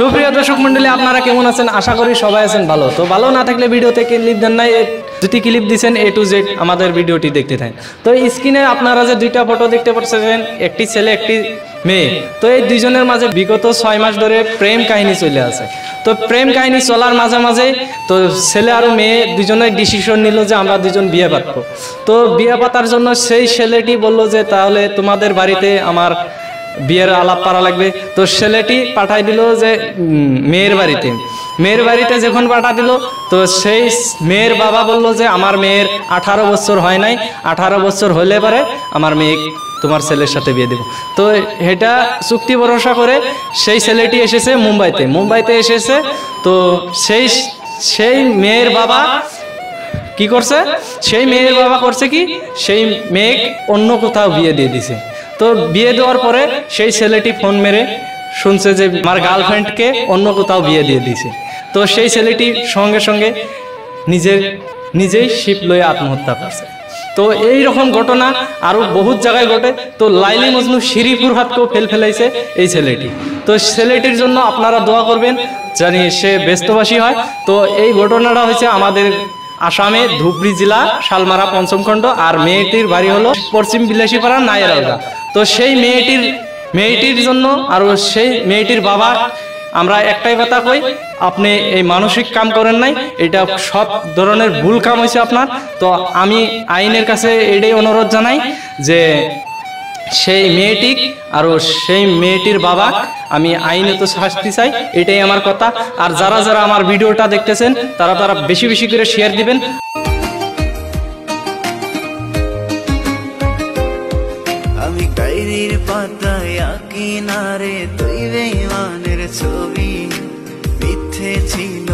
সুপ্রিয় দর্শক মন্ডলী, আপনারা কেমন আছেন? আশা করি সবাই আছেন ভালো। তো ভালো না থাকলে ভিডিওতে ক্লিপ দেন নাই, যদি ক্লিপ দিচ্ছেন A to Z আমাদের ভিডিওটি দেখতে থাকেন। তো স্ক্রিনে আপনারা যে দুইটা ফটো দেখতে পাচ্ছেন, একটি ছেলে একটি মেয়ে। তো এই দুইজনের মাঝে বিগত 6 মাস ধরে প্রেম কাহিনী চলে আছে। তো প্রেম কাহিনী চলার মাঝে মাঝে তো ছেলে আর মেয়ে দুজনে ডিসিশন নিল যে আমরা দুজন বিয়ে পাতবো। তো বিয়ে পাতার জন্য সেই ছেলেটি বলল যে তাহলে তোমাদের বাড়িতে আমার বিয়ের আলাপ পারা লাগবে। তো ছেলেটি পাঠাই দিল যে মেয়ের বাড়িতে যখন পাঠা দিল, তো সেই মেয়ের বাবা বলল যে আমার মেয়ের 18 বছর হয় নাই, 18 বছর হলে পরে আমার মেয়ে তোমার ছেলের সাথে বিয়ে দেব। তো এটা চুক্তি ভরসা করে সেই ছেলেটি এসেছে মুম্বাইতে এসেছে। তো সেই মেয়ের বাবা কি করছে, সেই মেয়ের বাবা করছে কি, সেই মেয়ে অন্য কোথাও বিয়ে দিয়ে দিছে। তো বিয়ে দেওয়ার পরে সেই ছেলেটি ফোন মেরে শুনছে যে আমার গার্লফ্রেন্ডকে অন্য কোথাও বিয়ে দিয়ে দিছে। তো সেই ছেলেটি সঙ্গে সঙ্গে নিজেই শিপ লয়ে আত্মহত্যা করছে। তো এই রকম ঘটনা আরো বহুত জায়গায় ঘটে। তো লাইলি মজনু শিরিপুর হাতকেও ফেলাইছে এই ছেলেটি। তো ছেলেটির জন্য আপনারা দোয়া করবেন, জানি সে ব্যস্তবাসী হয়। তো এই ঘটনাটা হয়েছে আমাদের আসামে ধুবড়ী জেলা শালমারা ৫ম খণ্ড, আর মেয়েটির বাড়ি হলো পশ্চিম বিলাসীপাড়া নায়েরালগা। তো সেই মেয়েটির জন্য আর সেই মেয়েটির বাবা আমরা একটাই কথা কই, আপনি এই মানসিক কাম করেন নাই, এটা সব ধরনের ভুল কাম হয়েছে আপনার। তো আমি আইনের কাছে এটাই অনুরোধ জানাই যে সেই মেয়েটি আর সেই মেয়েটির বাবা আমি আইনত শাস্তি চাই, এটাই আমার কথা। আর যারা যারা আমার ভিডিওটা দেখতেছেন তারা বেশি বেশি করে শেয়ার দিবেন। আমি ডায়েরির পাতায় আঁকি না রে তুই বেঈমানের ছবি, মিথ্যে ছিল